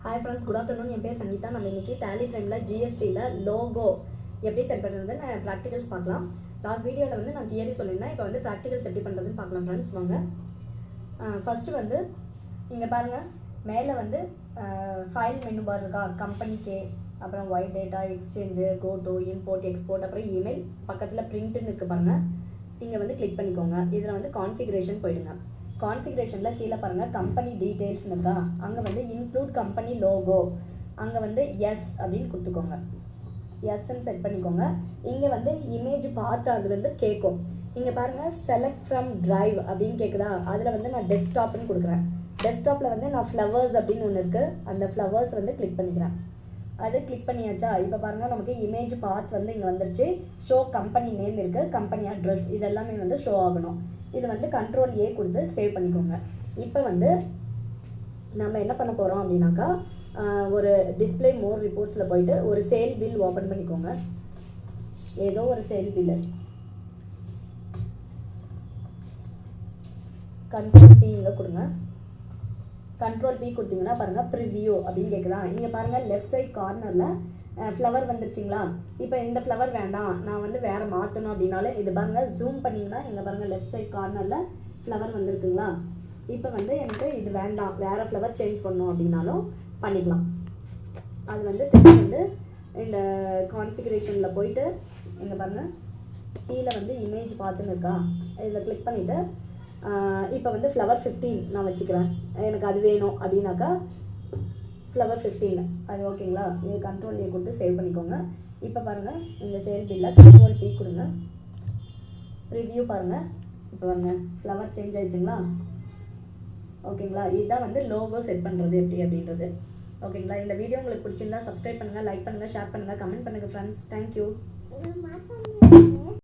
Hi friends, good afternoon. என் பேர் சங்கீதா. நம்ம இன்றைக்கி டேலி ப்ரைமில் ஜிஎஸ்டியில் லோகோ எப்படி செட் பண்ணுறது நான் ப்ராக்டிகல்ஸ் பார்க்கலாம். லாஸ்ட் வீடியோவில் வந்து நான் தியரி சொல்லியிருந்தேன். இப்போ வந்து ப்ராக்டிகல்ஸ் எப்படி பண்ணுறதுன்னு பார்க்கலாம் ஃப்ரெண்ட்ஸ். வாங்க. ஃபஸ்ட்டு வந்து இங்கே பாருங்கள், மேலே வந்து ஃபைல் மெனு பார் இருக்கா, கம்பெனி கே, அப்புறம் white data, exchange, go to, import, export, அப்புறம் இமெயில், பக்கத்தில் பிரிண்ட்டுன்னு இருக்குது பாருங்கள். இங்கே வந்து கிளிக் பண்ணிக்கோங்க. இதில் வந்து கான்ஃபிகரேஷன் போயிடுங்க. கான்ஃபிகரேஷனில் கீழே பாருங்கள் கம்பெனி டீட்டெயில்ஸ்னு இருக்கா, அங்கே வந்து இன்க்ளூட் கம்பெனி லோகோ, அங்கே வந்து எஸ் அப்படின்னு கொடுத்துக்கோங்க. எஸ்ன்னு செட் பண்ணிக்கோங்க. இங்கே வந்து இமேஜ் பார்த்து அது வந்து கேட்கும். இங்கே பாருங்கள் செலக்ட் ஃப்ரம் ட்ரைவ் அப்படின்னு கேட்குதா, அதில் வந்து நான் டெஸ்க்டாப்னு கொடுக்குறேன். டெஸ்க்டாப்பில் வந்து நான் ஃப்ளவர்ஸ் அப்படின்னு ஒன்று இருக்குது, அந்த ஃப்ளவர்ஸ் வந்து கிளிக் பண்ணிக்கிறேன். அது கிளிக் பண்ணியாச்சா, இப்போ பாருங்கள் நமக்கு இமேஜ் பாத் வந்து இங்கே வந்துருச்சு. ஷோ கம்பெனி நேம் இருக்குது, கம்பெனி அட்ரஸ், இதெல்லாமே வந்து ஷோ ஆகணும். இது வந்து கண்ட்ரோல் ஏ கொடுத்து சேவ் பண்ணிக்கோங்க. இப்போ வந்து நம்ம என்ன பண்ண போகிறோம் அப்படின்னாக்கா, ஒரு டிஸ்பிளே மோர் ரிப்போர்ட்ஸில் போயிட்டு ஒரு சேல் பில் ஓப்பன் பண்ணிக்கோங்க. ஏதோ ஒரு சேல் பில்லு, கண்ட்ரோல் பி இங்கே கொடுங்க. கண்ட்ரோல் பி கொடுத்தீங்கன்னா பாருங்கள் ப்ரிவியூ அப்படின்னு கேட்குதா. இங்கே பாருங்கள் லெஃப்ட் சைட் கார்னரில் ஃப்ளவர் வந்துருச்சிங்களா. இப்போ இந்த ஃப்ளவர் வேண்டாம், நான் வந்து வேறு மாற்றணும் அப்படின்னாலும் இது பாருங்கள் ஜூம் பண்ணிங்கன்னா இங்கே பாருங்கள் லெஃப்ட் சைட் கார்னரில் ஃப்ளவர் வந்துருக்குங்களா. இப்போ வந்து எனக்கு இது வேண்டாம், வேறு ஃப்ளவர் சேஞ்ச் பண்ணணும் அப்படின்னாலும் பண்ணிக்கலாம். அது வந்து திருப்பி வந்து இந்த கான்ஃபிகரேஷனில் போயிட்டு இங்கே பாருங்கள் கீழே வந்து இமேஜ் பார்த்துன்னு இருக்கா, இதில் கிளிக் பண்ணிவிட்டு இப்போ வந்து ஃப்ளவர் 15 நான் வச்சுக்கிறேன். எனக்கு அது வேணும் அப்படின்னாக்கா ஃப்ளவர் 15 அது ஓகேங்களா. இது கண்ட்ரோல் ஏ கொடுத்து சேவ் பண்ணிக்கோங்க. இப்போ பாருங்கள் இந்த சேல் பில்லை கண்ட்ரோல் டி கொடுங்க. ரிவ்யூ பாருங்கள், இப்போ பாருங்கள் ஃப்ளவர் சேஞ்ச் ஆயிடுச்சுங்களா. ஓகேங்களா, இதுதான் வந்து லோகோ செட் பண்ணுறது எப்படி அப்படின்றது. ஓகேங்களா, இந்த வீடியோ உங்களுக்கு பிடிச்சிருந்தா சப்ஸ்கிரைப் பண்ணுங்கள், லைக் பண்ணுங்கள், ஷேர் பண்ணுங்கள், கமெண்ட் பண்ணுங்கள் ஃப்ரெண்ட்ஸ். தேங்க்யூ.